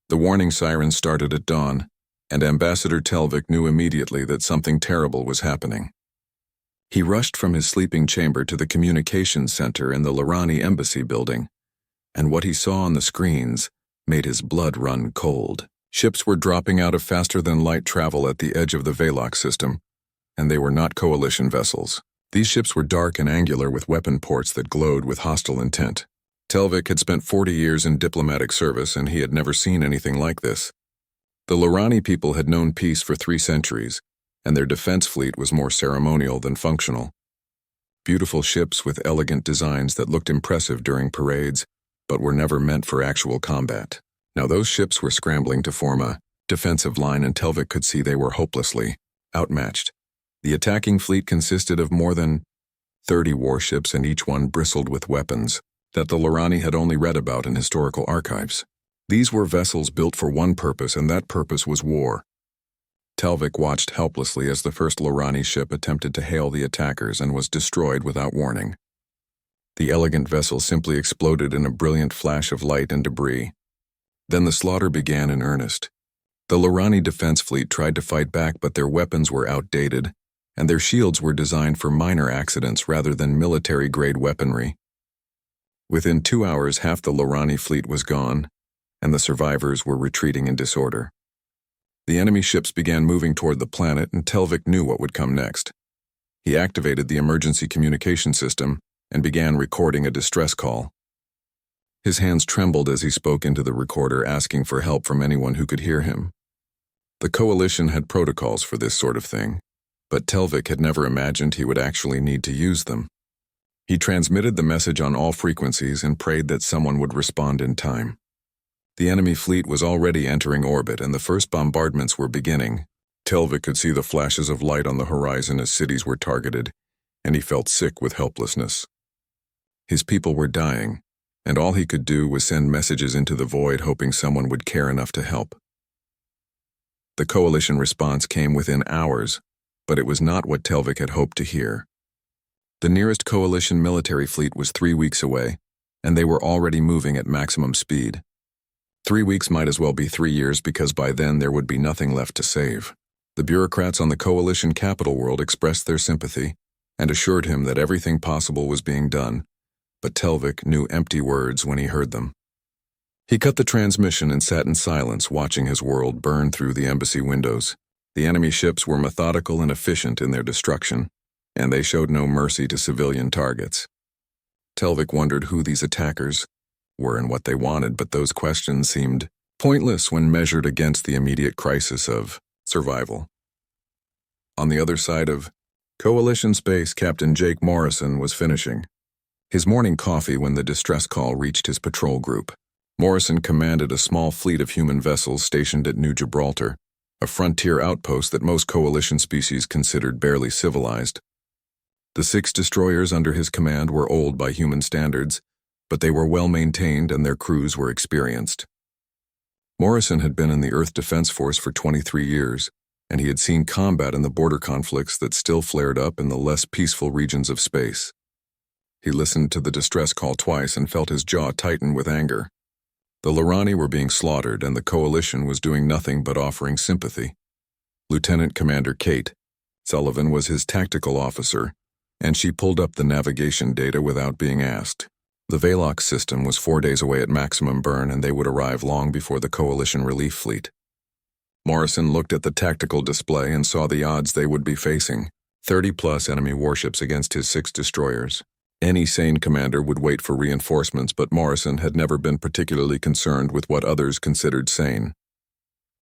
The warning siren started at dawn, and Ambassador Telvik knew immediately that something terrible was happening. He rushed from his sleeping chamber to the communications center in the Lorani Embassy building, and what he saw on the screens made his blood run cold. Ships were dropping out of faster-than-light travel at the edge of the Velox system, and they were not Coalition vessels. These ships were dark and angular with weapon ports that glowed with hostile intent. Telvik had spent 40 years in diplomatic service, and he had never seen anything like this. The Lorani people had known peace for 3 centuries, and their defense fleet was more ceremonial than functional. Beautiful ships with elegant designs that looked impressive during parades, but were never meant for actual combat. Now those ships were scrambling to form a defensive line, and Telvik could see they were hopelessly outmatched. The attacking fleet consisted of more than 30 warships, and each one bristled with weapons that the Lorani had only read about in historical archives. These were vessels built for one purpose, and that purpose was war. Telvik watched helplessly as the first Lorani ship attempted to hail the attackers and was destroyed without warning. The elegant vessel simply exploded in a brilliant flash of light and debris. Then the slaughter began in earnest. The Lorani defense fleet tried to fight back, but their weapons were outdated, and their shields were designed for minor accidents rather than military-grade weaponry. Within 2 hours, half the Lorani fleet was gone, and the survivors were retreating in disorder. The enemy ships began moving toward the planet, and Telvik knew what would come next. He activated the emergency communication system and began recording a distress call. His hands trembled as he spoke into the recorder, asking for help from anyone who could hear him. The Coalition had protocols for this sort of thing, but Telvik had never imagined he would actually need to use them. He transmitted the message on all frequencies and prayed that someone would respond in time. The enemy fleet was already entering orbit, and the first bombardments were beginning. Telvik could see the flashes of light on the horizon as cities were targeted, and he felt sick with helplessness. His people were dying, and all he could do was send messages into the void, hoping someone would care enough to help. The Coalition response came within hours, but it was not what Telvik had hoped to hear. The nearest Coalition military fleet was 3 weeks away, and they were already moving at maximum speed. 3 weeks might as well be 3 years, because by then there would be nothing left to save. The bureaucrats on the Coalition capital world expressed their sympathy and assured him that everything possible was being done, but Telvik knew empty words when he heard them. He cut the transmission and sat in silence, watching his world burn through the embassy windows. The enemy ships were methodical and efficient in their destruction, and they showed no mercy to civilian targets. Telvik wondered who these attackers were and what they wanted, but those questions seemed pointless when measured against the immediate crisis of survival. On the other side of Coalition space, Captain Jake Morrison was finishing his morning coffee when the distress call reached his patrol group. Morrison commanded a small fleet of human vessels stationed at New Gibraltar, a frontier outpost that most Coalition species considered barely civilized. The 6 destroyers under his command were old by human standards, but they were well-maintained and their crews were experienced. Morrison had been in the Earth Defense Force for 23 years, and he had seen combat in the border conflicts that still flared up in the less peaceful regions of space. He listened to the distress call twice and felt his jaw tighten with anger. The Lorani were being slaughtered, and the Coalition was doing nothing but offering sympathy. Lieutenant Commander Kate Sullivan was his tactical officer, and she pulled up the navigation data without being asked. The Velox system was 4 days away at maximum burn, and they would arrive long before the Coalition relief fleet. Morrison looked at the tactical display and saw the odds they would be facing: 30-plus enemy warships against his 6 destroyers. Any sane commander would wait for reinforcements, but Morrison had never been particularly concerned with what others considered sane.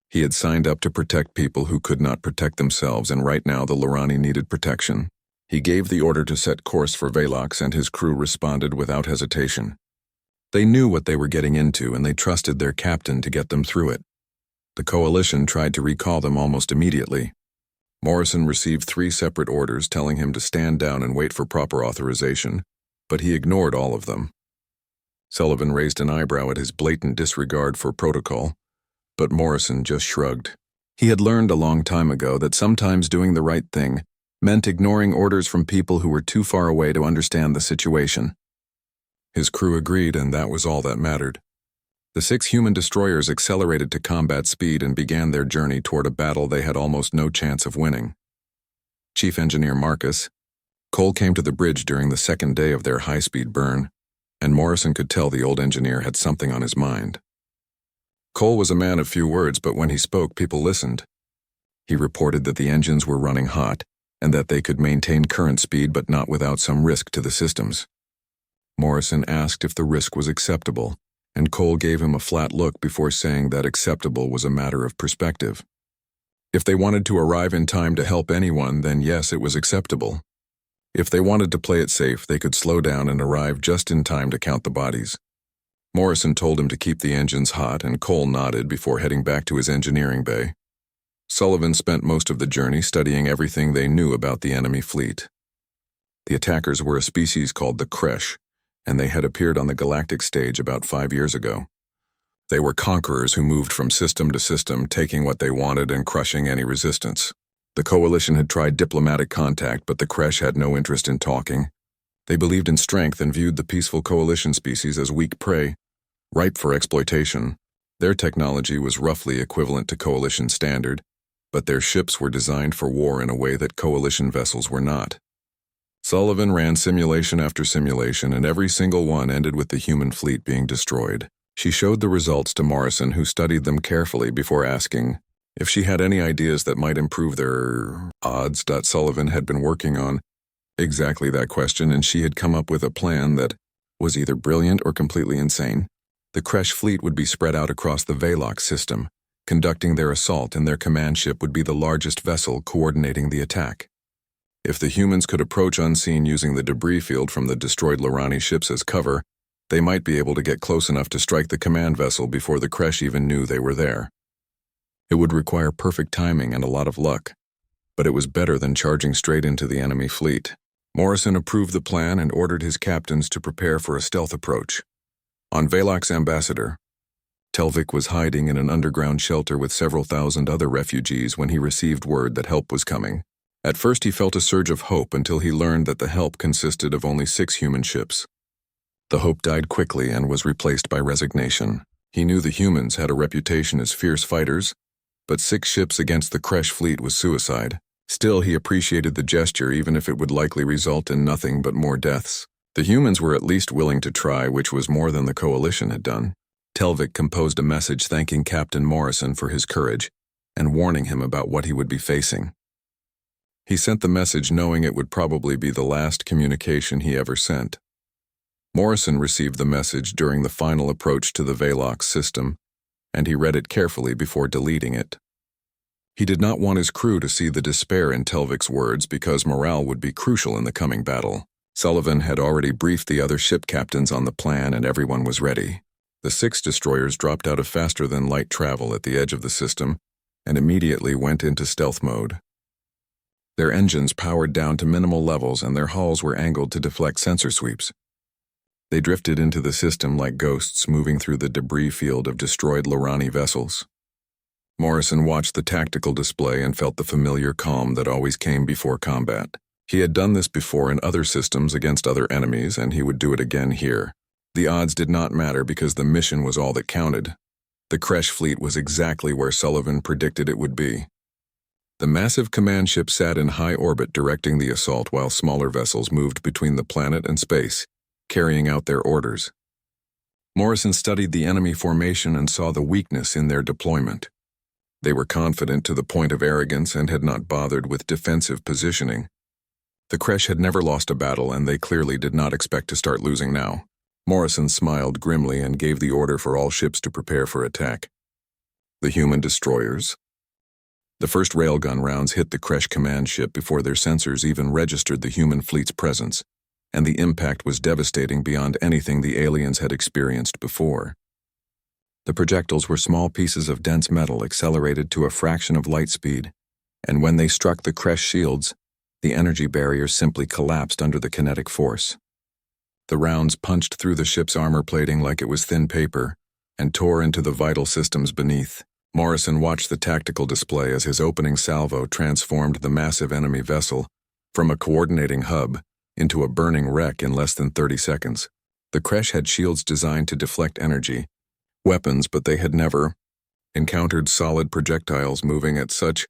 He had signed up to protect people who could not protect themselves, and right now the Lorani needed protection. He gave the order to set course for Velox, and his crew responded without hesitation. They knew what they were getting into, and they trusted their captain to get them through it. The Coalition tried to recall them almost immediately. Morrison received 3 separate orders telling him to stand down and wait for proper authorization, but he ignored all of them. Sullivan raised an eyebrow at his blatant disregard for protocol, but Morrison just shrugged. He had learned a long time ago that sometimes doing the right thing meant ignoring orders from people who were too far away to understand the situation. His crew agreed, and that was all that mattered. The 6 human destroyers accelerated to combat speed and began their journey toward a battle they had almost no chance of winning. Chief Engineer Marcus, Cole came to the bridge during the second day of their high-speed burn, and Morrison could tell the old engineer had something on his mind. Cole was a man of few words, but when he spoke, people listened. He reported that the engines were running hot, and that they could maintain current speed but not without some risk to the systems. Morrison asked if the risk was acceptable, and Cole gave him a flat look before saying that acceptable was a matter of perspective. If they wanted to arrive in time to help anyone, then yes, it was acceptable. If they wanted to play it safe, they could slow down and arrive just in time to count the bodies. Morrison told him to keep the engines hot, and Cole nodded before heading back to his engineering bay. Sullivan spent most of the journey studying everything they knew about the enemy fleet. The attackers were a species called the Kresh, and they had appeared on the galactic stage about 5 years ago. They were conquerors who moved from system to system, taking what they wanted and crushing any resistance. The Coalition had tried diplomatic contact, but the Kresh had no interest in talking. They believed in strength and viewed the peaceful Coalition species as weak prey, ripe for exploitation. Their technology was roughly equivalent to Coalition standard, but their ships were designed for war in a way that Coalition vessels were not. Sullivan ran simulation after simulation, and every single one ended with the human fleet being destroyed. She showed the results to Morrison, who studied them carefully before asking if she had any ideas that might improve their odds. Sullivan had been working on exactly that question, and she had come up with a plan that was either brilliant or completely insane. The Kresh fleet would be spread out across the Velox system, conducting their assault, and their command ship would be the largest vessel coordinating the attack. If the humans could approach unseen using the debris field from the destroyed Lorani ships as cover, they might be able to get close enough to strike the command vessel before the Kresh even knew they were there. It would require perfect timing and a lot of luck, but it was better than charging straight into the enemy fleet. Morrison approved the plan and ordered his captains to prepare for a stealth approach. On Velox Ambassador, Telvik was hiding in an underground shelter with several thousand other refugees when he received word that help was coming. At first he felt a surge of hope until he learned that the help consisted of only 6 human ships. The hope died quickly and was replaced by resignation. He knew the humans had a reputation as fierce fighters, but 6 ships against the Kresh fleet was suicide. Still, he appreciated the gesture, even if it would likely result in nothing but more deaths. The humans were at least willing to try, which was more than the Coalition had done. Telvik composed a message thanking Captain Morrison for his courage and warning him about what he would be facing. He sent the message knowing it would probably be the last communication he ever sent. Morrison received the message during the final approach to the Velox system, and he read it carefully before deleting it. He did not want his crew to see the despair in Telvik's words because morale would be crucial in the coming battle. Sullivan had already briefed the other ship captains on the plan, and everyone was ready. The 6 destroyers dropped out of faster-than-light travel at the edge of the system and immediately went into stealth mode. Their engines powered down to minimal levels, and their hulls were angled to deflect sensor sweeps. They drifted into the system like ghosts moving through the debris field of destroyed Lorani vessels. Morrison watched the tactical display and felt the familiar calm that always came before combat. He had done this before in other systems against other enemies, and he would do it again here. The odds did not matter because the mission was all that counted. The Kresh fleet was exactly where Sullivan predicted it would be. The massive command ship sat in high orbit directing the assault while smaller vessels moved between the planet and space, carrying out their orders. Morrison studied the enemy formation and saw the weakness in their deployment. They were confident to the point of arrogance and had not bothered with defensive positioning. The Kresh had never lost a battle, and they clearly did not expect to start losing now. Morrison smiled grimly and gave the order for all ships to prepare for attack. The human destroyers. The first railgun rounds hit the Kresh command ship before their sensors even registered the human fleet's presence, and the impact was devastating beyond anything the aliens had experienced before. The projectiles were small pieces of dense metal accelerated to a fraction of light speed, and when they struck the Kresh shields, the energy barrier simply collapsed under the kinetic force. The rounds punched through the ship's armor plating like it was thin paper and tore into the vital systems beneath. Morrison watched the tactical display as his opening salvo transformed the massive enemy vessel from a coordinating hub into a burning wreck in less than 30 seconds. The Kresh had shields designed to deflect energy, weapons, but they had never encountered solid projectiles moving at such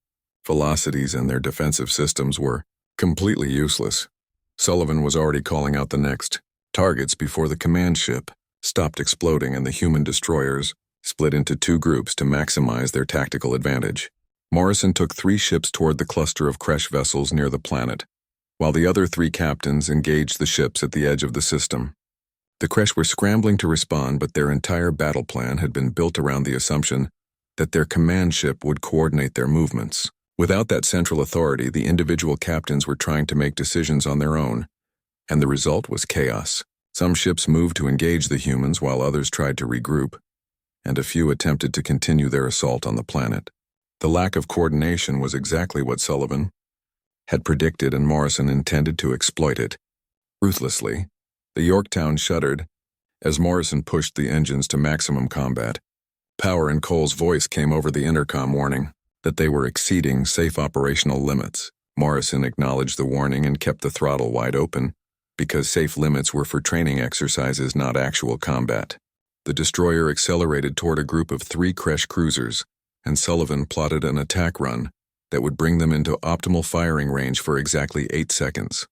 velocities, and their defensive systems were completely useless. Sullivan was already calling out the next targets before the command ship stopped exploding and the human destroyers split into two groups to maximize their tactical advantage. Morrison took 3 ships toward the cluster of Kresh vessels near the planet, while the other 3 captains engaged the ships at the edge of the system. The Kresh were scrambling to respond, but their entire battle plan had been built around the assumption that their command ship would coordinate their movements. Without that central authority, the individual captains were trying to make decisions on their own, and the result was chaos. Some ships moved to engage the humans while others tried to regroup, and a few attempted to continue their assault on the planet. The lack of coordination was exactly what Sullivan had predicted, and Morrison intended to exploit it. Ruthlessly, the Yorktown shuddered as Morrison pushed the engines to maximum combat. Power and Cole's voice came over the intercom warning that they were exceeding safe operational limits. Morrison acknowledged the warning and kept the throttle wide open, because safe limits were for training exercises, not actual combat. The destroyer accelerated toward a group of 3 Kresh cruisers, and Sullivan plotted an attack run that would bring them into optimal firing range for exactly 8 seconds.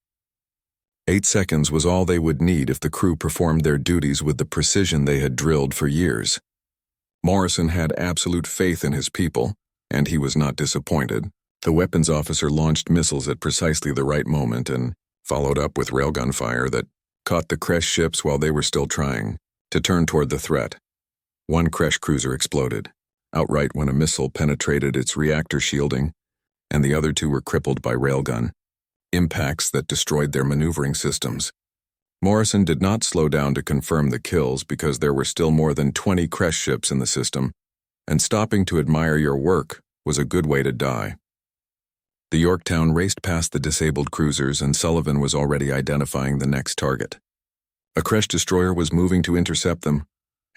8 seconds was all they would need if the crew performed their duties with the precision they had drilled for years. Morrison had absolute faith in his people, and he was not disappointed. The weapons officer launched missiles at precisely the right moment and followed up with railgun fire that caught the Kresh ships while they were still trying to turn toward the threat. 1 Kresh cruiser exploded outright when a missile penetrated its reactor shielding, and the other 2 were crippled by railgun impacts that destroyed their maneuvering systems. Morrison did not slow down to confirm the kills because there were still more than 20 Kresh ships in the system, and stopping to admire your work was a good way to die. The Yorktown raced past the disabled cruisers, and Sullivan was already identifying the next target. A Kresh destroyer was moving to intercept them,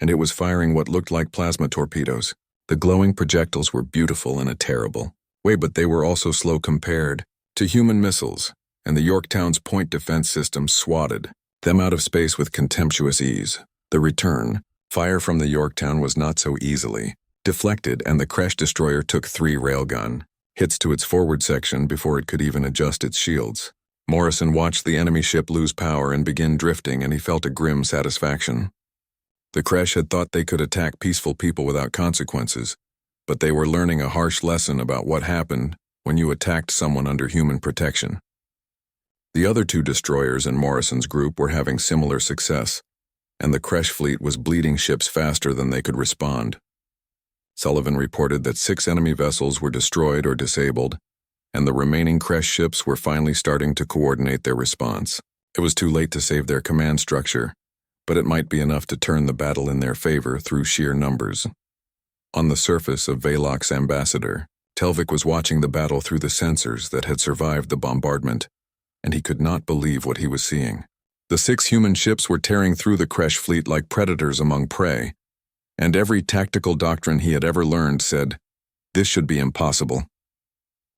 and it was firing what looked like plasma torpedoes. The glowing projectiles were beautiful in a terrible way, but they were also slow compared to human missiles, and the Yorktown's point defense system swatted them out of space with contemptuous ease. The return fire from the Yorktown was not so easily deflected, and the Kresh destroyer took 3 railgun hits to its forward section before it could even adjust its shields. Morrison watched the enemy ship lose power and begin drifting, and he felt a grim satisfaction. The Kresh had thought they could attack peaceful people without consequences, but they were learning a harsh lesson about what happened when you attacked someone under human protection. The other 2 destroyers in Morrison's group were having similar success, and the Kresh fleet was bleeding ships faster than they could respond. Sullivan reported that 6 enemy vessels were destroyed or disabled, and the remaining Kresh ships were finally starting to coordinate their response. It was too late to save their command structure, but it might be enough to turn the battle in their favor through sheer numbers. On the surface of Velox's ambassador, Telvik was watching the battle through the sensors that had survived the bombardment, and he could not believe what he was seeing. The 6 human ships were tearing through the Kresh fleet like predators among prey, and every tactical doctrine he had ever learned said, this should be impossible.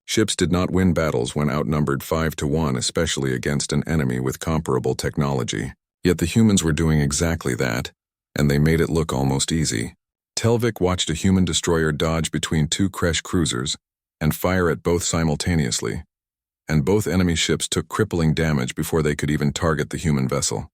Ships did not win battles when outnumbered 5-1, especially against an enemy with comparable technology. Yet the humans were doing exactly that, and they made it look almost easy. Telvik watched a human destroyer dodge between 2 Kresh cruisers and fire at both simultaneously, and both enemy ships took crippling damage before they could even target the human vessel.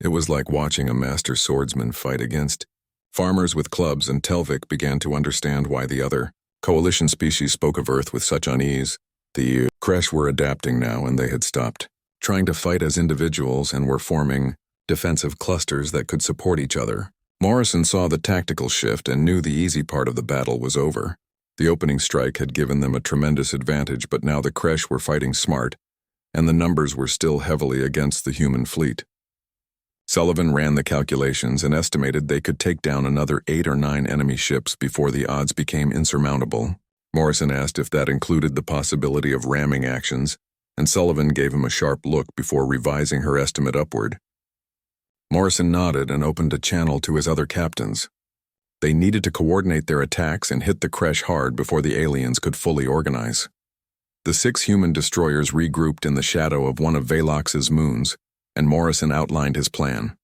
It was like watching a master swordsman fight against farmers with clubs, and Telvik began to understand why the other coalition species spoke of Earth with such unease. The Kresh were adapting now, and they had stopped trying to fight as individuals and were forming defensive clusters that could support each other. Morrison saw the tactical shift and knew the easy part of the battle was over. The opening strike had given them a tremendous advantage, but now the Kresh were fighting smart, and the numbers were still heavily against the human fleet. Sullivan ran the calculations and estimated they could take down another 8 or 9 enemy ships before the odds became insurmountable. Morrison asked if that included the possibility of ramming actions, and Sullivan gave him a sharp look before revising her estimate upward. Morrison nodded and opened a channel to his other captains. They needed to coordinate their attacks and hit the Kresh hard before the aliens could fully organize. The 6 human destroyers regrouped in the shadow of one of Velox's moons, and Morrison outlined his plan.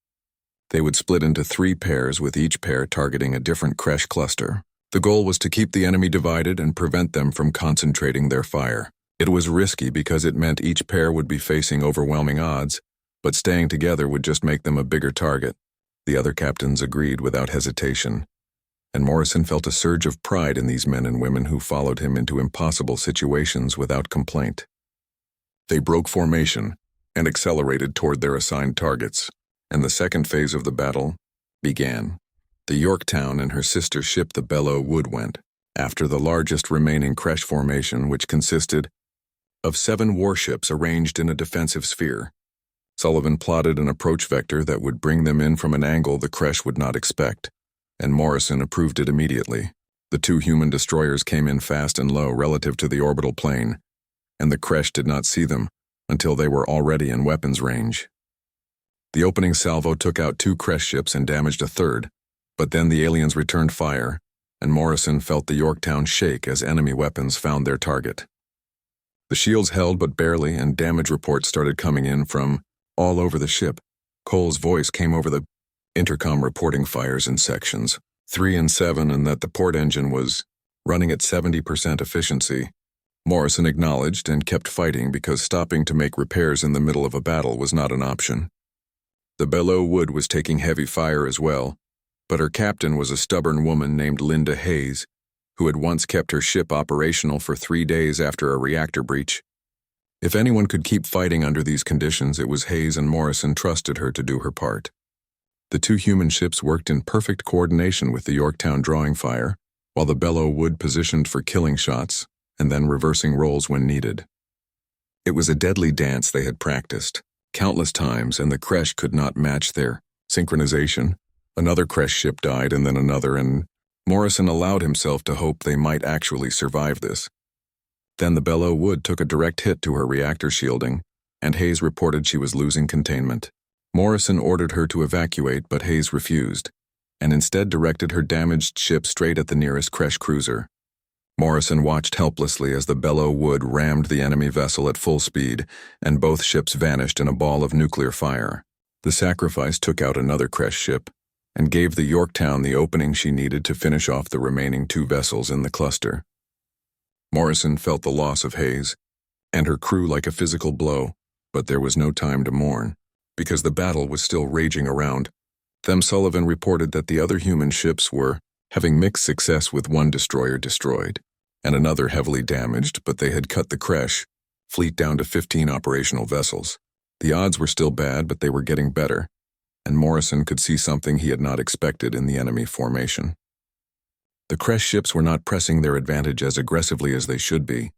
They would split into 3 pairs, with each pair targeting a different crash cluster. The goal was to keep the enemy divided and prevent them from concentrating their fire. It was risky because it meant each pair would be facing overwhelming odds, but staying together would just make them a bigger target. The other captains agreed without hesitation, and Morrison felt a surge of pride in these men and women who followed him into impossible situations without complaint. They broke formation and accelerated toward their assigned targets, and the second phase of the battle began. The Yorktown and her sister ship, the Belleau Wood, went after the largest remaining crash formation, which consisted of 7 warships arranged in a defensive sphere. Sullivan plotted an approach vector that would bring them in from an angle the Kresh would not expect, and Morrison approved it immediately. The 2 human destroyers came in fast and low relative to the orbital plane, and the Kresh did not see them until they were already in weapons range. The opening salvo took out 2 Kresh ships and damaged a third, but then the aliens returned fire, and Morrison felt the Yorktown shake as enemy weapons found their target. The shields held but barely, and damage reports started coming in from all over the ship. Cole's voice came over the intercom reporting fires in sections 3 and 7, and that the port engine was running at 70% efficiency. Morrison acknowledged and kept fighting because stopping to make repairs in the middle of a battle was not an option. The Belleau Wood was taking heavy fire as well, but her captain was a stubborn woman named Linda Hayes, who had once kept her ship operational for 3 days after a reactor breach. If anyone could keep fighting under these conditions, it was Hayes, and Morrison trusted her to do her part. The 2 human ships worked in perfect coordination with the Yorktown drawing fire, while the Belleau Wood positioned for killing shots and then reversing roles when needed. It was a deadly dance they had practiced countless times, and the Kresh could not match their synchronization. Another Kresh ship died, and then another, and Morrison allowed himself to hope they might actually survive this. Then the Belleau Wood took a direct hit to her reactor shielding, and Hayes reported she was losing containment. Morrison ordered her to evacuate, but Hayes refused, and instead directed her damaged ship straight at the nearest Kresh cruiser. Morrison watched helplessly as the Belleau Wood rammed the enemy vessel at full speed, and both ships vanished in a ball of nuclear fire. The sacrifice took out another Kresh ship, and gave the Yorktown the opening she needed to finish off the remaining 2 vessels in the cluster. Morrison felt the loss of Hayes and her crew like a physical blow, but there was no time to mourn, because the battle was still raging around them. Sullivan reported that the other human ships were having mixed success, with 1 destroyer destroyed and another heavily damaged, but they had cut the Kresh fleet down to 15 operational vessels. The odds were still bad, but they were getting better, and Morrison could see something he had not expected in the enemy formation. The Kresh ships were not pressing their advantage as aggressively as they should be.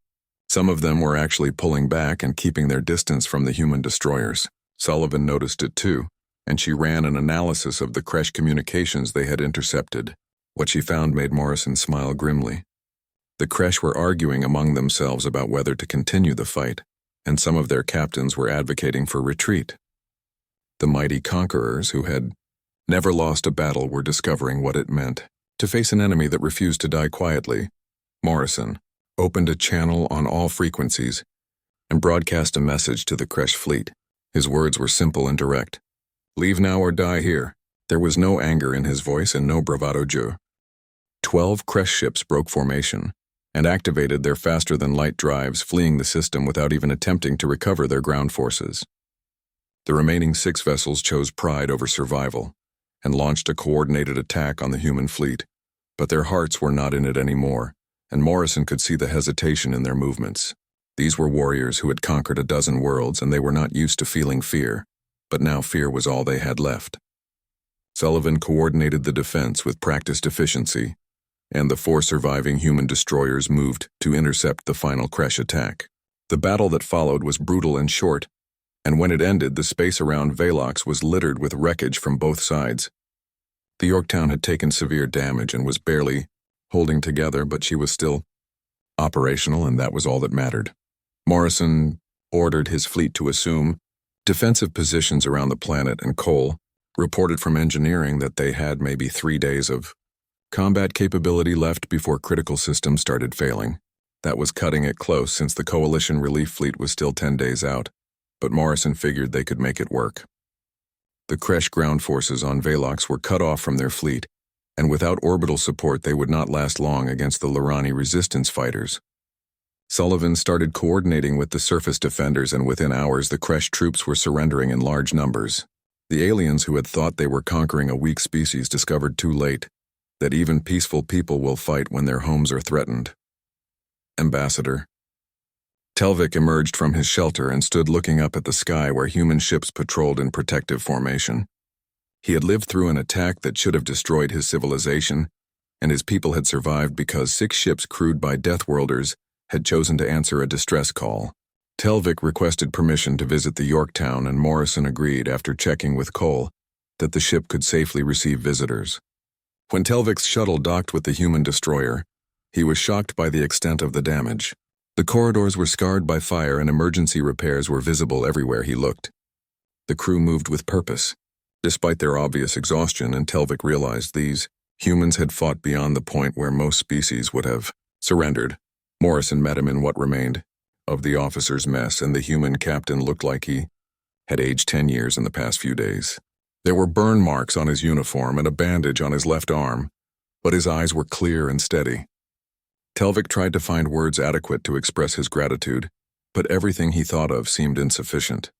Some of them were actually pulling back and keeping their distance from the human destroyers. Sullivan noticed it too, and she ran an analysis of the Kresh communications they had intercepted. What she found made Morrison smile grimly. The Kresh were arguing among themselves about whether to continue the fight, and some of their captains were advocating for retreat. The mighty conquerors, who had never lost a battle, were discovering what it meant to face an enemy that refused to die quietly. Morrison opened a channel on all frequencies and broadcast a message to the Kresh fleet. His words were simple and direct. "Leave now or die here." There was no anger in his voice and no bravado jeu. 12 Kresh ships broke formation and activated their faster-than-light drives, fleeing the system without even attempting to recover their ground forces. The remaining 6 vessels chose pride over survival and launched a coordinated attack on the human fleet, but their hearts were not in it anymore, and Morrison could see the hesitation in their movements. These were warriors who had conquered a dozen worlds, and they were not used to feeling fear, but now fear was all they had left. Sullivan coordinated the defense with practiced efficiency, and the 4 surviving human destroyers moved to intercept the final Kresh attack. The battle that followed was brutal and short, and when it ended, the space around Velox was littered with wreckage from both sides. The Yorktown had taken severe damage and was barely holding together, but she was still operational, and that was all that mattered. Morrison ordered his fleet to assume defensive positions around the planet, and Cole reported from engineering that they had maybe 3 days of combat capability left before critical systems started failing. That was cutting it close, since the Coalition relief fleet was still 10 days out, but Morrison figured they could make it work. The Kresh ground forces on Velox were cut off from their fleet, and without orbital support they would not last long against the Lirani resistance fighters. Sullivan started coordinating with the surface defenders, and within hours the Kresh troops were surrendering in large numbers. The aliens who had thought they were conquering a weak species discovered too late that even peaceful people will fight when their homes are threatened. Ambassador. Telvik emerged from his shelter and stood looking up at the sky where human ships patrolled in protective formation. He had lived through an attack that should have destroyed his civilization, and his people had survived because 6 ships crewed by Deathworlders had chosen to answer a distress call. Telvik requested permission to visit the Yorktown, and Morrison agreed after checking with Cole that the ship could safely receive visitors. When Telvik's shuttle docked with the human destroyer, he was shocked by the extent of the damage. The corridors were scarred by fire and emergency repairs were visible everywhere he looked. The crew moved with purpose, despite their obvious exhaustion, and Telvik realized these humans had fought beyond the point where most species would have surrendered. Morrison met him in what remained of the officers' mess, and the human captain looked like he had aged 10 years in the past few days. There were burn marks on his uniform and a bandage on his left arm, but his eyes were clear and steady. Telvik tried to find words adequate to express his gratitude, but everything he thought of seemed insufficient.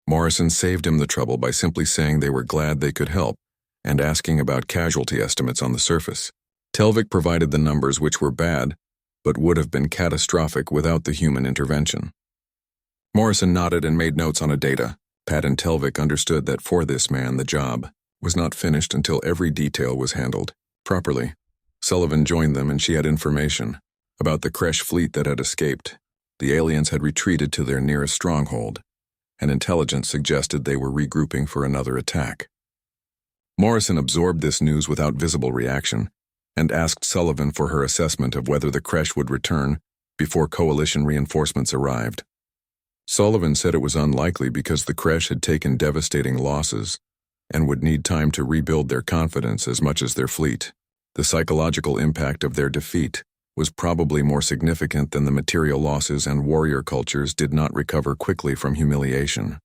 Morrison saved him the trouble by simply saying they were glad they could help and asking about casualty estimates on the surface. Telvik provided the numbers, which were bad, but would have been catastrophic without the human intervention. Morrison nodded and made notes on a data. Pat and Telvik understood that for this man the job was not finished until every detail was handled properly. Sullivan joined them, and she had information about the Kresh fleet that had escaped. The aliens had retreated to their nearest stronghold, and intelligence suggested they were regrouping for another attack. Morrison absorbed this news without visible reaction and asked Sullivan for her assessment of whether the Kresh would return before coalition reinforcements arrived. Sullivan said it was unlikely because the Kresh had taken devastating losses and would need time to rebuild their confidence as much as their fleet. The psychological impact of their defeat was probably more significant than the material losses, and warrior cultures did not recover quickly from humiliation.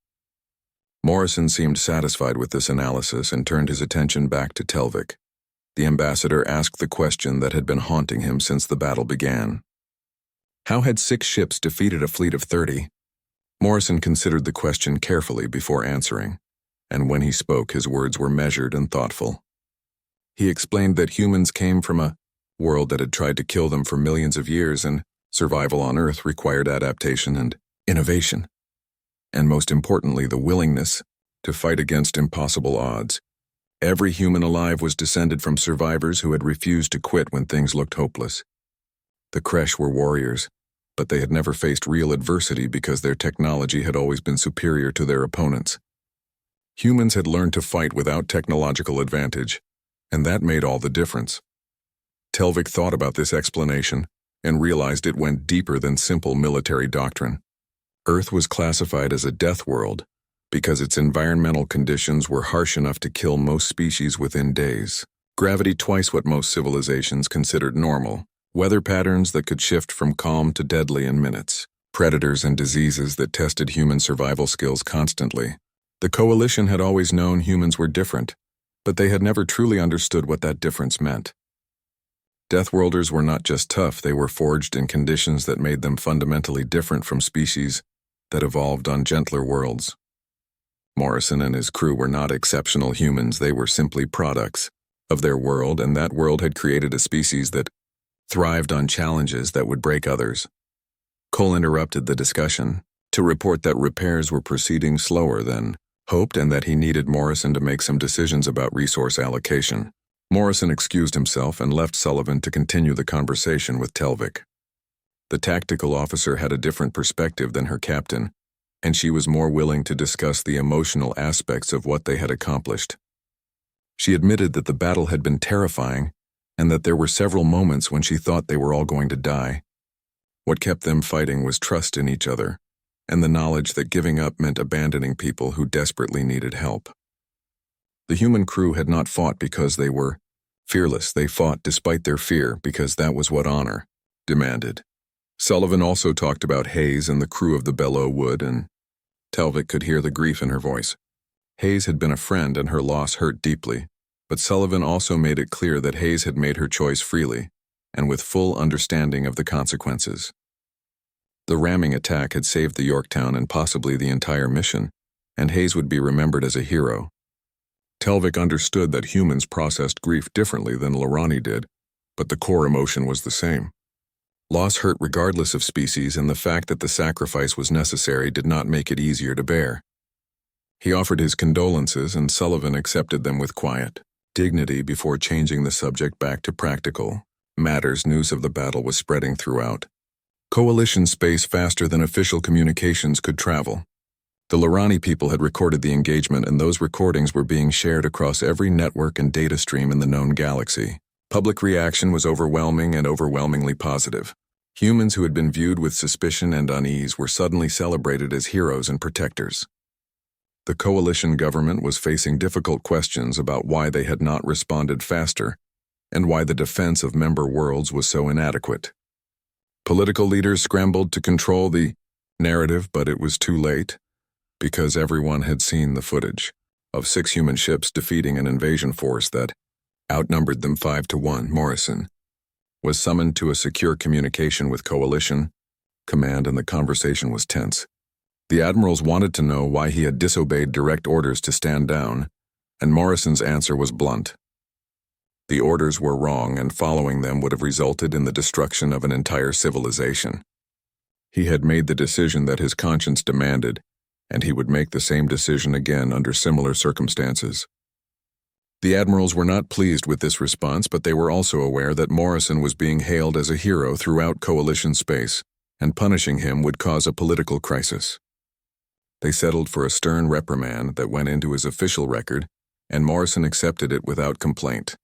Morrison seemed satisfied with this analysis and turned his attention back to Telvik. The ambassador asked the question that had been haunting him since the battle began. How had 6 ships defeated a fleet of 30? Morrison considered the question carefully before answering, and when he spoke, his words were measured and thoughtful. He explained that humans came from a world that had tried to kill them for millions of years, and survival on Earth required adaptation and innovation, and most importantly, the willingness to fight against impossible odds. Every human alive was descended from survivors who had refused to quit when things looked hopeless. The Kresh were warriors, but they had never faced real adversity because their technology had always been superior to their opponents. Humans had learned to fight without technological advantage, and that made all the difference. Telvik thought about this explanation and realized it went deeper than simple military doctrine. Earth was classified as a death world because its environmental conditions were harsh enough to kill most species within days. Gravity twice what most civilizations considered normal. Weather patterns that could shift from calm to deadly in minutes. Predators and diseases that tested human survival skills constantly. The coalition had always known humans were different, but they had never truly understood what that difference meant. Deathworlders were not just tough, they were forged in conditions that made them fundamentally different from species that evolved on gentler worlds. Morrison and his crew were not exceptional humans, they were simply products of their world, and that world had created a species that thrived on challenges that would break others. Cole interrupted the discussion to report that repairs were proceeding slower than hoped and that he needed Morrison to make some decisions about resource allocation. Morrison excused himself and left Sullivan to continue the conversation with Telvik. The tactical officer had a different perspective than her captain, and she was more willing to discuss the emotional aspects of what they had accomplished. She admitted that the battle had been terrifying and that there were several moments when she thought they were all going to die. What kept them fighting was trust in each other, and the knowledge that giving up meant abandoning people who desperately needed help. The human crew had not fought because they were fearless, they fought despite their fear because that was what honor demanded. Sullivan also talked about Hayes and the crew of the Bellow Wood, and Telvik could hear the grief in her voice. Hayes had been a friend and her loss hurt deeply, but Sullivan also made it clear that Hayes had made her choice freely and with full understanding of the consequences. The ramming attack had saved the Yorktown and possibly the entire mission, and Hayes would be remembered as a hero. Telvik understood that humans processed grief differently than Lorani did, but the core emotion was the same. Loss hurt regardless of species, and the fact that the sacrifice was necessary did not make it easier to bear. He offered his condolences, and Sullivan accepted them with quiet dignity before changing the subject back to practical matters. News of the battle was spreading throughout Coalition space faster than official communications could travel. The Lorani people had recorded the engagement, and those recordings were being shared across every network and data stream in the known galaxy. Public reaction was overwhelming and overwhelmingly positive. Humans who had been viewed with suspicion and unease were suddenly celebrated as heroes and protectors. The coalition government was facing difficult questions about why they had not responded faster and why the defense of member worlds was so inadequate. Political leaders scrambled to control the narrative, but it was too late, because everyone had seen the footage of 6 human ships defeating an invasion force that outnumbered them 5-1. Morrison was summoned to a secure communication with Coalition command, and the conversation was tense. The admirals wanted to know why he had disobeyed direct orders to stand down, and Morrison's answer was blunt. The orders were wrong, and following them would have resulted in the destruction of an entire civilization. He had made the decision that his conscience demanded, and he would make the same decision again under similar circumstances. The admirals were not pleased with this response, but they were also aware that Morrison was being hailed as a hero throughout Coalition space, and punishing him would cause a political crisis. They settled for a stern reprimand that went into his official record, and Morrison accepted it without complaint.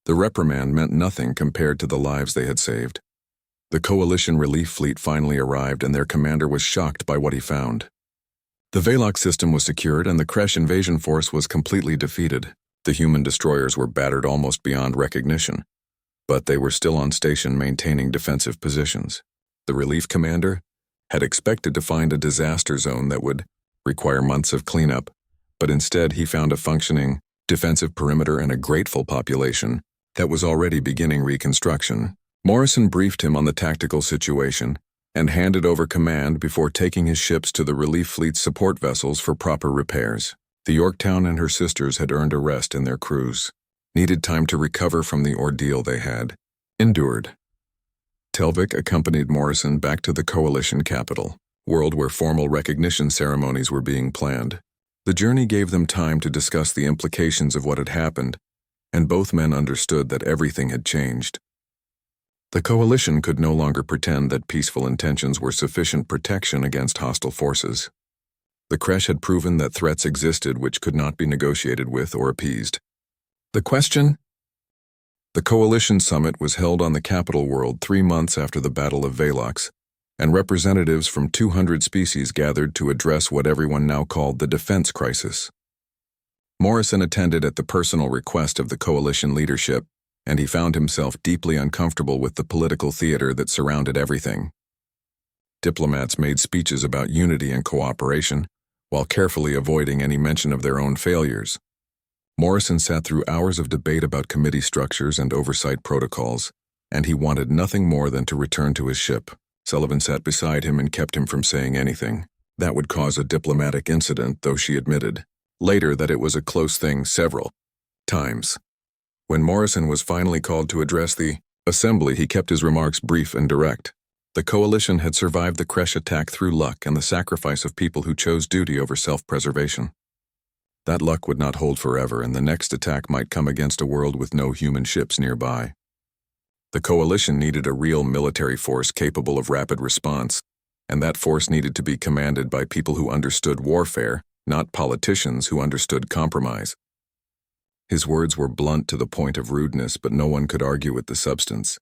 The reprimand meant nothing compared to the lives they had saved. The Coalition relief fleet finally arrived, and their commander was shocked by what he found. The Velox system was secured, and the Kresh invasion force was completely defeated. The human destroyers were battered almost beyond recognition, but they were still on station maintaining defensive positions. The relief commander had expected to find a disaster zone that would require months of cleanup, but instead he found a functioning defensive perimeter and a grateful population that was already beginning reconstruction. Morrison briefed him on the tactical situation and handed over command before taking his ships to the relief fleet's support vessels for proper repairs. The Yorktown and her sisters had earned a rest in their crews, needed time to recover from the ordeal they had endured. Telvik accompanied Morrison back to the Coalition capital, world where formal recognition ceremonies were being planned. The journey gave them time to discuss the implications of what had happened, and both men understood that everything had changed. The Coalition could no longer pretend that peaceful intentions were sufficient protection against hostile forces. The Kresh had proven that threats existed which could not be negotiated with or appeased. The question? The Coalition summit was held on the capital world 3 months after the Battle of Velox, and representatives from 200 species gathered to address what everyone now called the defense crisis. Morrison attended at the personal request of the Coalition leadership, and he found himself deeply uncomfortable with the political theater that surrounded everything. Diplomats made speeches about unity and cooperation, while carefully avoiding any mention of their own failures. Morrison sat through hours of debate about committee structures and oversight protocols, and he wanted nothing more than to return to his ship. Sullivan sat beside him and kept him from saying anything that would cause a diplomatic incident, though she admitted later that it was a close thing several times. When Morrison was finally called to address the assembly, he kept his remarks brief and direct. The Coalition had survived the Kresh attack through luck and the sacrifice of people who chose duty over self-preservation. That luck would not hold forever, and the next attack might come against a world with no human ships nearby. The Coalition needed a real military force capable of rapid response, and that force needed to be commanded by people who understood warfare, not politicians who understood compromise. His words were blunt to the point of rudeness, but no one could argue with the substance.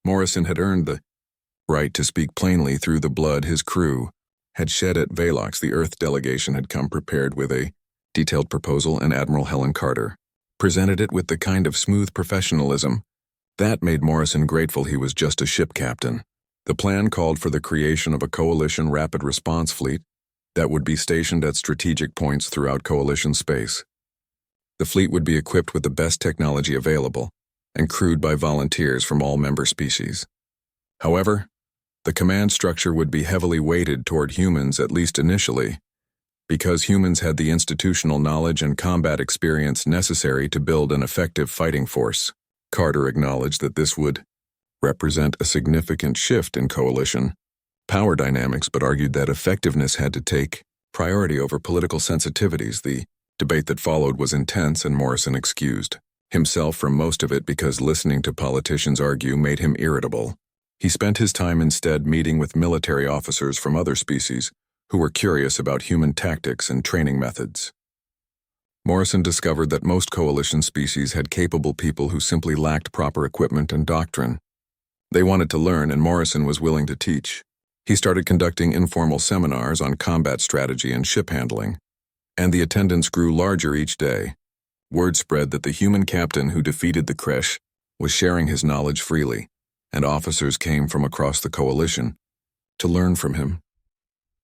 Morrison had earned the right to speak plainly through the blood his crew had shed at Velox. The Earth delegation had come prepared with a detailed proposal, and Admiral Helen Carter presented it with the kind of smooth professionalism that made Morrison grateful he was just a ship captain. The plan called for the creation of a Coalition rapid response fleet that would be stationed at strategic points throughout Coalition space. The fleet would be equipped with the best technology available and crewed by volunteers from all member species. However, the command structure would be heavily weighted toward humans, at least initially, because humans had the institutional knowledge and combat experience necessary to build an effective fighting force. Carter acknowledged that this would represent a significant shift in Coalition power dynamics, but argued that effectiveness had to take priority over political sensitivities. The debate that followed was intense, and Morrison excused himself from most of it because listening to politicians argue made him irritable. He spent his time instead meeting with military officers from other species who were curious about human tactics and training methods. Morrison discovered that most Coalition species had capable people who simply lacked proper equipment and doctrine. They wanted to learn, and Morrison was willing to teach. He started conducting informal seminars on combat strategy and ship handling, and the attendance grew larger each day. Word spread that the human captain who defeated the Kresh was sharing his knowledge freely, and officers came from across the Coalition to learn from him.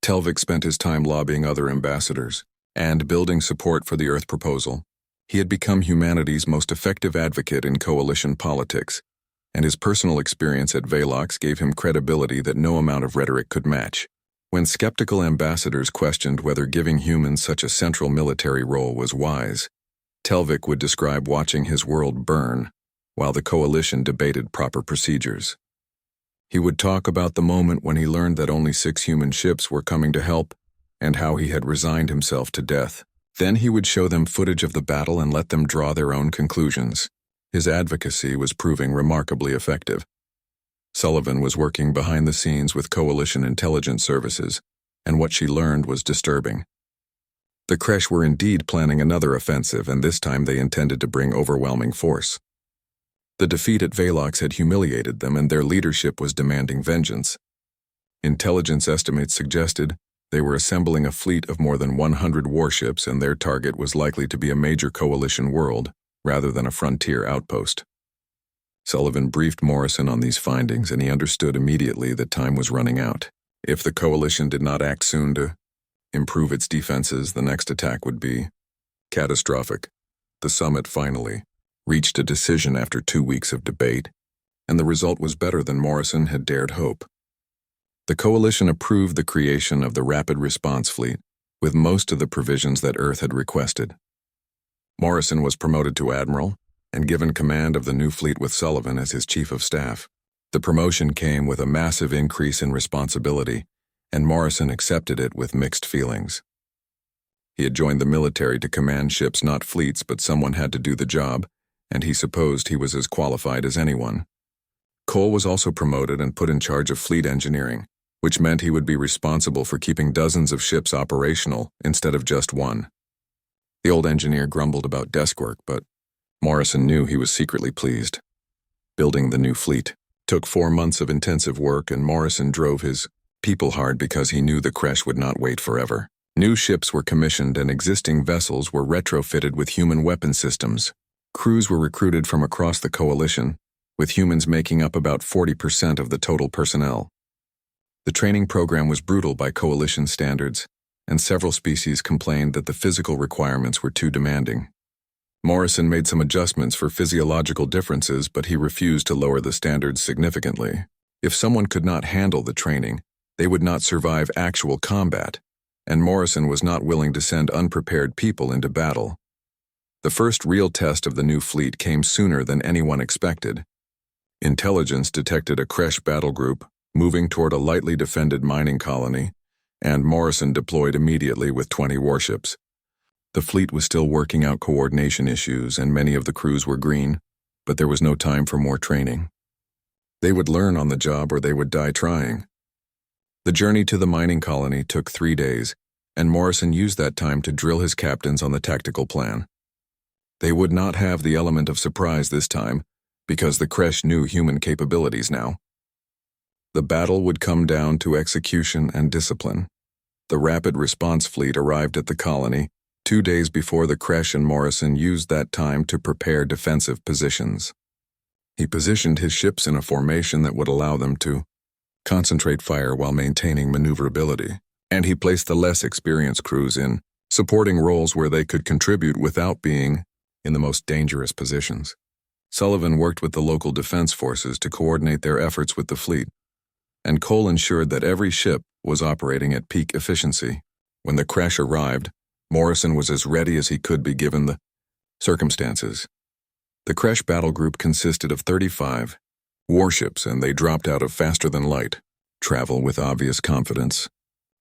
Telvik spent his time lobbying other ambassadors and building support for the Earth proposal. He had become humanity's most effective advocate in Coalition politics, and his personal experience at Velox gave him credibility that no amount of rhetoric could match. When skeptical ambassadors questioned whether giving humans such a central military role was wise, Telvik would describe watching his world burn while the Coalition debated proper procedures. He would talk about the moment when he learned that only 6 human ships were coming to help and how he had resigned himself to death. Then he would show them footage of the battle and let them draw their own conclusions. His advocacy was proving remarkably effective. Sullivan was working behind the scenes with Coalition intelligence services, and what she learned was disturbing. The Kresh were indeed planning another offensive, and this time they intended to bring overwhelming force. The defeat at Velox had humiliated them, and their leadership was demanding vengeance. Intelligence estimates suggested they were assembling a fleet of more than 100 warships, and their target was likely to be a major Coalition world rather than a frontier outpost. Sullivan briefed Morrison on these findings, and he understood immediately that time was running out. If the Coalition did not act soon to improve its defenses, the next attack would be catastrophic. The summit finally reached a decision after 2 weeks of debate, and the result was better than Morrison had dared hope. The Coalition approved the creation of the Rapid Response Fleet, with most of the provisions that Earth had requested. Morrison was promoted to Admiral and given command of the new fleet with Sullivan as his Chief of Staff. The promotion came with a massive increase in responsibility, and Morrison accepted it with mixed feelings. He had joined the military to command ships, not fleets, but someone had to do the job, and he supposed he was as qualified as anyone. Cole was also promoted and put in charge of fleet engineering, which meant he would be responsible for keeping dozens of ships operational instead of just one. The old engineer grumbled about desk work, but Morrison knew he was secretly pleased. Building the new fleet took 4 months of intensive work, and Morrison drove his people hard because he knew the Kresh would not wait forever. New ships were commissioned, and existing vessels were retrofitted with human weapon systems. Crews were recruited from across the Coalition, with humans making up about 40% of the total personnel. The training program was brutal by Coalition standards, and several species complained that the physical requirements were too demanding. Morrison made some adjustments for physiological differences, but he refused to lower the standards significantly. If someone could not handle the training, they would not survive actual combat, and Morrison was not willing to send unprepared people into battle. The first real test of the new fleet came sooner than anyone expected. Intelligence detected a Kresh battle group moving toward a lightly defended mining colony, and Morrison deployed immediately with 20 warships. The fleet was still working out coordination issues, and many of the crews were green, but there was no time for more training. They would learn on the job or they would die trying. The journey to the mining colony took 3 days, and Morrison used that time to drill his captains on the tactical plan. They would not have the element of surprise this time, because the Kresh knew human capabilities now. The battle would come down to execution and discipline. The Rapid Response Fleet arrived at the colony 2 days before the Kresh, and Morrison used that time to prepare defensive positions. He positioned his ships in a formation that would allow them to concentrate fire while maintaining maneuverability. and he placed the less experienced crews in supporting roles where they could contribute without being in the most dangerous positions. Sullivan worked with the local defense forces to coordinate their efforts with the fleet, and Cole ensured that every ship was operating at peak efficiency. When the crash arrived, Morrison was as ready as he could be given the circumstances. The crash battle group consisted of 35 warships, and they dropped out of faster-than-light travel with obvious confidence.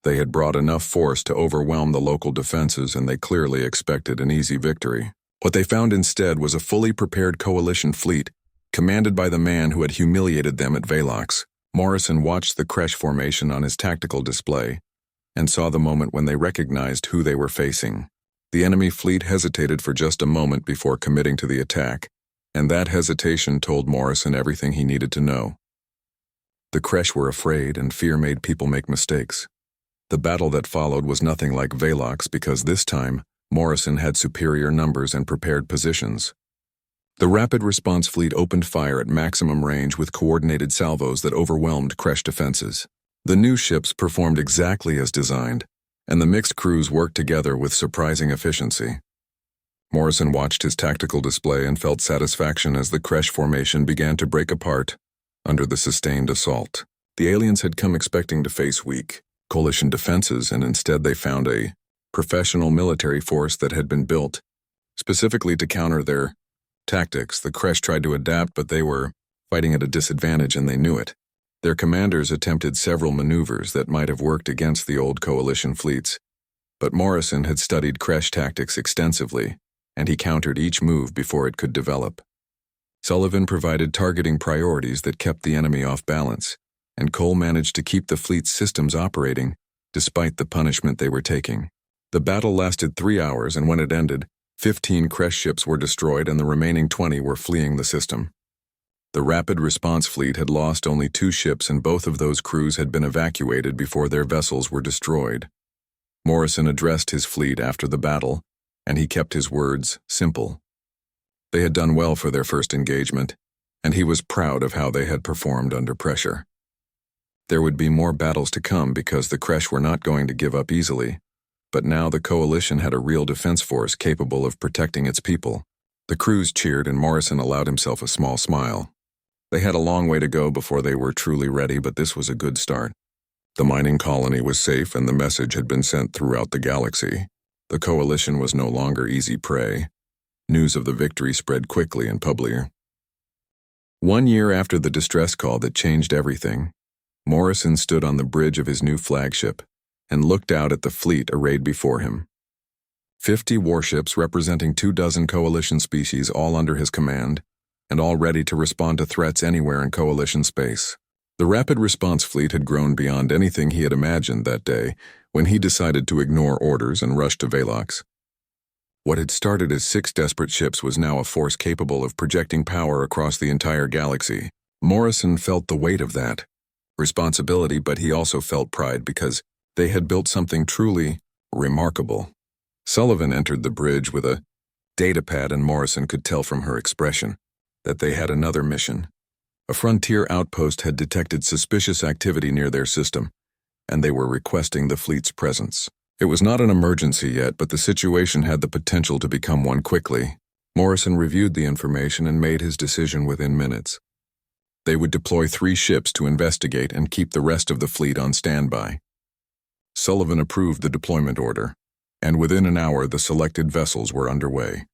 They had brought enough force to overwhelm the local defenses, and they clearly expected an easy victory. What they found instead was a fully prepared coalition fleet, commanded by the man who had humiliated them at Velox. Morrison watched the crash formation on his tactical display, and saw the moment when they recognized who they were facing. The enemy fleet hesitated for just a moment before committing to the attack, and that hesitation told Morrison everything he needed to know. The Kresh were afraid, and fear made people make mistakes. The battle that followed was nothing like Velox because this time, Morrison had superior numbers and prepared positions. The rapid response fleet opened fire at maximum range with coordinated salvos that overwhelmed Kresh defenses. The new ships performed exactly as designed, and the mixed crews worked together with surprising efficiency. Morrison watched his tactical display and felt satisfaction as the Kresh formation began to break apart under the sustained assault. The aliens had come expecting to face weak coalition defenses, and instead they found a professional military force that had been built specifically to counter their tactics. The Kresh tried to adapt, but they were fighting at a disadvantage, and they knew it. Their commanders attempted several maneuvers that might have worked against the old coalition fleets, but Morrison had studied Kresh tactics extensively, and he countered each move before it could develop. Sullivan provided targeting priorities that kept the enemy off balance, and Cole managed to keep the fleet's systems operating despite the punishment they were taking. The battle lasted 3 hours, and when it ended, 15 Kresh ships were destroyed and the remaining 20 were fleeing the system. The rapid response fleet had lost only 2 ships, and both of those crews had been evacuated before their vessels were destroyed. Morrison addressed his fleet after the battle, and he kept his words simple. They had done well for their first engagement, and he was proud of how they had performed under pressure. There would be more battles to come because the Kresh were not going to give up easily, but now the coalition had a real defense force capable of protecting its people. The crews cheered, and Morrison allowed himself a small smile. They had a long way to go before they were truly ready, but this was a good start. The mining colony was safe, and the message had been sent throughout the galaxy. The coalition was no longer easy prey. News of the victory spread quickly and publicly. 1 year after the distress call that changed everything, Morrison stood on the bridge of his new flagship and looked out at the fleet arrayed before him. 50 warships representing 24 coalition species, all under his command, and all ready to respond to threats anywhere in coalition space. The rapid response fleet had grown beyond anything he had imagined that day when he decided to ignore orders and rush to Velox. What had started as 6 desperate ships was now a force capable of projecting power across the entire galaxy. Morrison felt the weight of that responsibility, but he also felt pride because they had built something truly remarkable. Sullivan entered the bridge with a datapad, and Morrison could tell from her expression that they had another mission. A frontier outpost had detected suspicious activity near their system, and they were requesting the fleet's presence. It was not an emergency yet, but the situation had the potential to become one quickly. Morrison reviewed the information and made his decision within minutes. They would deploy 3 ships to investigate and keep the rest of the fleet on standby. Sullivan approved the deployment order, and within an hour the selected vessels were underway.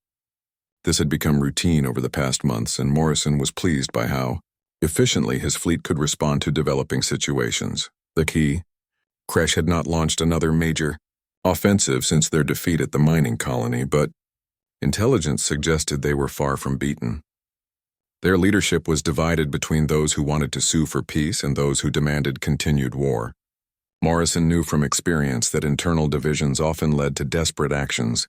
This had become routine over the past months, and Morrison was pleased by how efficiently his fleet could respond to developing situations. The key: Kresh had not launched another major offensive since their defeat at the mining colony, but intelligence suggested they were far from beaten. Their leadership was divided between those who wanted to sue for peace and those who demanded continued war. Morrison knew from experience that internal divisions often led to desperate actions,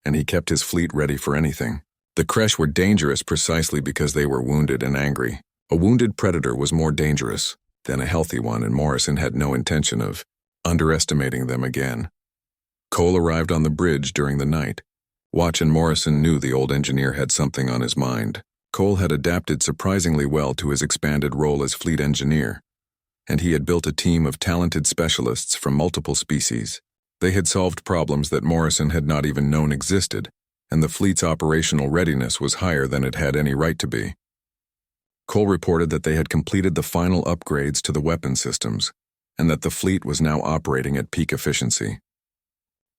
and he kept his fleet ready for anything. The Kresh were dangerous precisely because they were wounded and angry. A wounded predator was more dangerous than a healthy one, and Morrison had no intention of underestimating them again. Cole arrived on the bridge during the night. Watch and Morrison knew the old engineer had something on his mind. Cole had adapted surprisingly well to his expanded role as fleet engineer, and he had built a team of talented specialists from multiple species. They had solved problems that Morrison had not even known existed, and the fleet's operational readiness was higher than it had any right to be. Cole reported that they had completed the final upgrades to the weapon systems, and that the fleet was now operating at peak efficiency.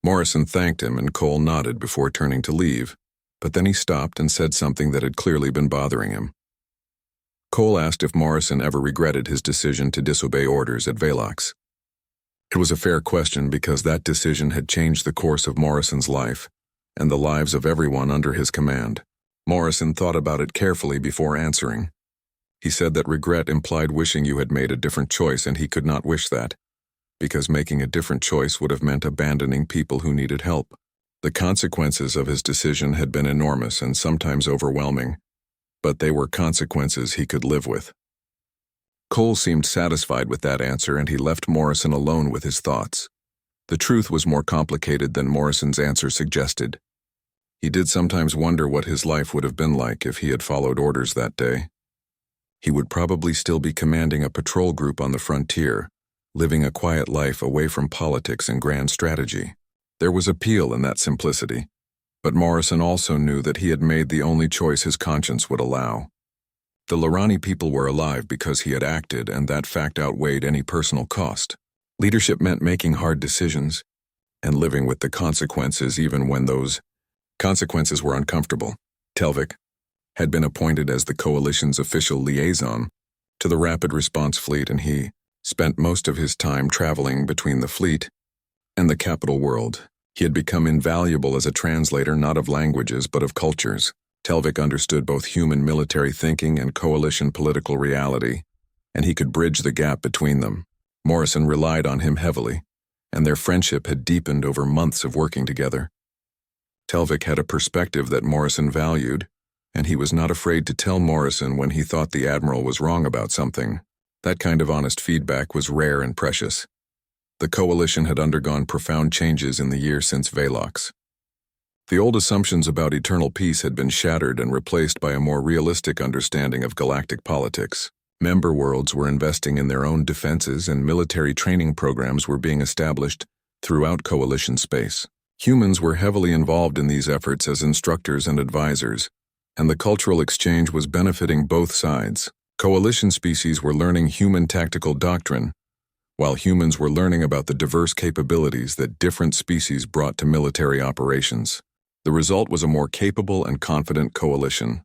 Morrison thanked him, and Cole nodded before turning to leave, but then he stopped and said something that had clearly been bothering him. Cole asked if Morrison ever regretted his decision to disobey orders at Velox. It was a fair question because that decision had changed the course of Morrison's life, and the lives of everyone under his command. Morrison thought about it carefully before answering. He said that regret implied wishing you had made a different choice, and he could not wish that, because making a different choice would have meant abandoning people who needed help. The consequences of his decision had been enormous and sometimes overwhelming, but they were consequences he could live with. Cole seemed satisfied with that answer, and he left Morrison alone with his thoughts. The truth was more complicated than Morrison's answer suggested. He did sometimes wonder what his life would have been like if he had followed orders that day. He would probably still be commanding a patrol group on the frontier, living a quiet life away from politics and grand strategy. There was appeal in that simplicity, but Morrison also knew that he had made the only choice his conscience would allow. The Lorani people were alive because he had acted, and that fact outweighed any personal cost. Leadership meant making hard decisions and living with the consequences even when those consequences were uncomfortable. Telvik had been appointed as the coalition's official liaison to the Rapid Response Fleet, and he spent most of his time traveling between the fleet and the capital world. He had become invaluable as a translator not of languages but of cultures. Telvik understood both human military thinking and coalition political reality, and he could bridge the gap between them. Morrison relied on him heavily, and their friendship had deepened over months of working together. Telvik had a perspective that Morrison valued, and he was not afraid to tell Morrison when he thought the Admiral was wrong about something. That kind of honest feedback was rare and precious. The coalition had undergone profound changes in the year since Velox. The old assumptions about eternal peace had been shattered and replaced by a more realistic understanding of galactic politics. Member worlds were investing in their own defenses, and military training programs were being established throughout coalition space. Humans were heavily involved in these efforts as instructors and advisors, and the cultural exchange was benefiting both sides. Coalition species were learning human tactical doctrine, while humans were learning about the diverse capabilities that different species brought to military operations. The result was a more capable and confident coalition.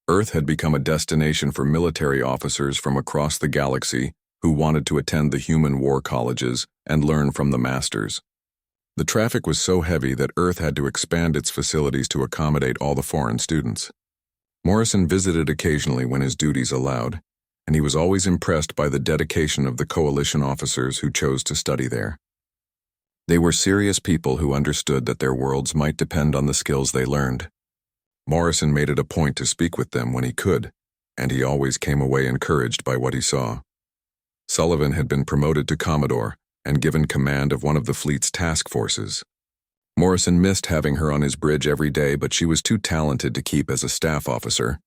Earth had become a destination for military officers from across the galaxy who wanted to attend the human war colleges and learn from the masters. The traffic was so heavy that Earth had to expand its facilities to accommodate all the foreign students. Morrison visited occasionally when his duties allowed, and he was always impressed by the dedication of the coalition officers who chose to study there. They were serious people who understood that their worlds might depend on the skills they learned. Morrison made it a point to speak with them when he could, and he always came away encouraged by what he saw. Sullivan had been promoted to Commodore and given command of one of the fleet's task forces. Morrison missed having her on his bridge every day, but she was too talented to keep as a staff officer.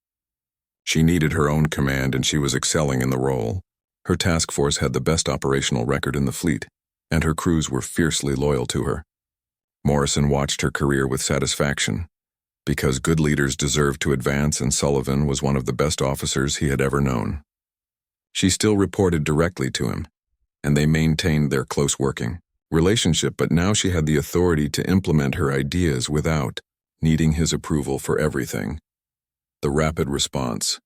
She needed her own command, and she was excelling in the role. Her task force had the best operational record in the fleet, and her crews were fiercely loyal to her. Morrison watched her career with satisfaction, because good leaders deserved to advance, and Sullivan was one of the best officers he had ever known. She still reported directly to him, and they maintained their close working relationship, but now she had the authority to implement her ideas without needing his approval for everything. The rapid response.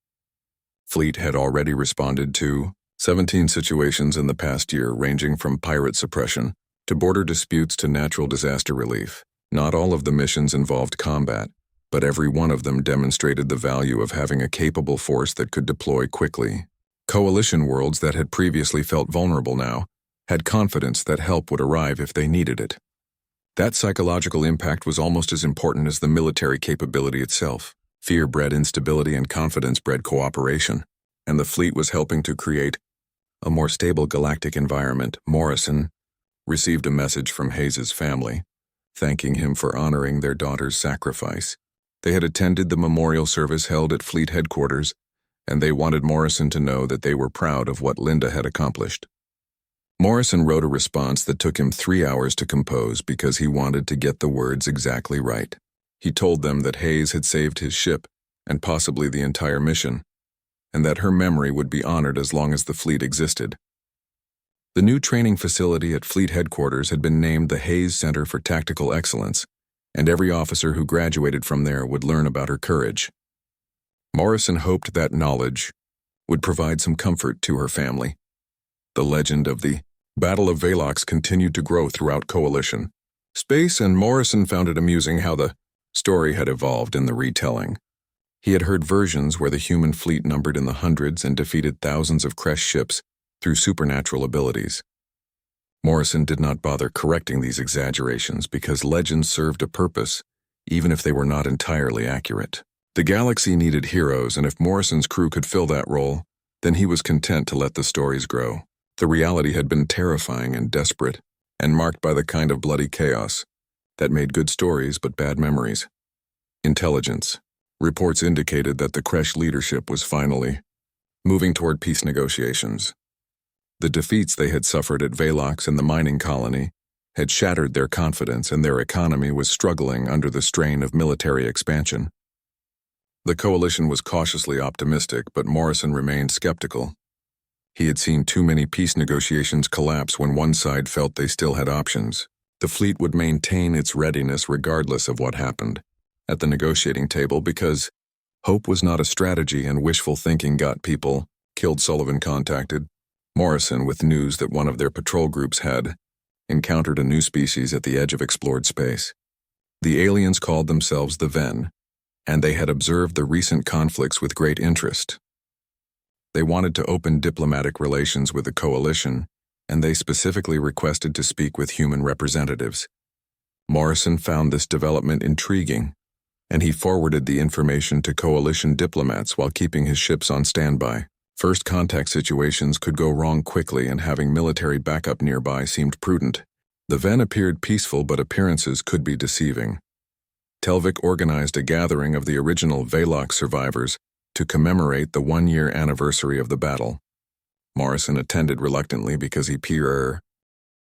Fleet had already responded to 17 situations in the past year, ranging from pirate suppression to border disputes to natural disaster relief. Not all of the missions involved combat, but every one of them demonstrated the value of having a capable force that could deploy quickly. Coalition worlds that had previously felt vulnerable now had confidence that help would arrive if they needed it. That psychological impact was almost as important as the military capability itself. Fear bred instability and confidence bred cooperation, and the fleet was helping to create a more stable galactic environment. Morrison received a message from Hayes's family, thanking him for honoring their daughter's sacrifice. They had attended the memorial service held at fleet headquarters, and they wanted Morrison to know that they were proud of what Linda had accomplished. Morrison wrote a response that took him 3 hours to compose because he wanted to get the words exactly right. He told them that Hayes had saved his ship, and possibly the entire mission, and that her memory would be honored as long as the fleet existed. The new training facility at Fleet Headquarters had been named the Hayes Center for Tactical Excellence, and every officer who graduated from there would learn about her courage. Morrison hoped that knowledge would provide some comfort to her family. The legend of the Battle of Velox continued to grow throughout Coalition. Space and Morrison found it amusing how the story had evolved in the retelling. He had heard versions where the human fleet numbered in the hundreds and defeated thousands of Kresh ships through supernatural abilities. Morrison did not bother correcting these exaggerations because legends served a purpose, even if they were not entirely accurate. The galaxy needed heroes, and if Morrison's crew could fill that role, then he was content to let the stories grow. The reality had been terrifying and desperate, and marked by the kind of bloody chaos that made good stories but bad memories. Intelligence. Reports indicated that the Kresh leadership was finally moving toward peace negotiations. The defeats they had suffered at Velox and the mining colony had shattered their confidence, and their economy was struggling under the strain of military expansion. The coalition was cautiously optimistic, but Morrison remained skeptical. He had seen too many peace negotiations collapse when one side felt they still had options. The fleet would maintain its readiness regardless of what happened at the negotiating table because hope was not a strategy and wishful thinking got people killed. Sullivan contacted Morrison with news that one of their patrol groups had encountered a new species at the edge of explored space. The aliens called themselves the Ven, and they had observed the recent conflicts with great interest. They wanted to open diplomatic relations with the coalition, and they specifically requested to speak with human representatives. Morrison found this development intriguing, and he forwarded the information to coalition diplomats while keeping his ships on standby. First contact situations could go wrong quickly, and having military backup nearby seemed prudent. The Ven appeared peaceful, but appearances could be deceiving. Telvik organized a gathering of the original Velox survivors to commemorate the 1-year anniversary of the battle. Morrison attended reluctantly because he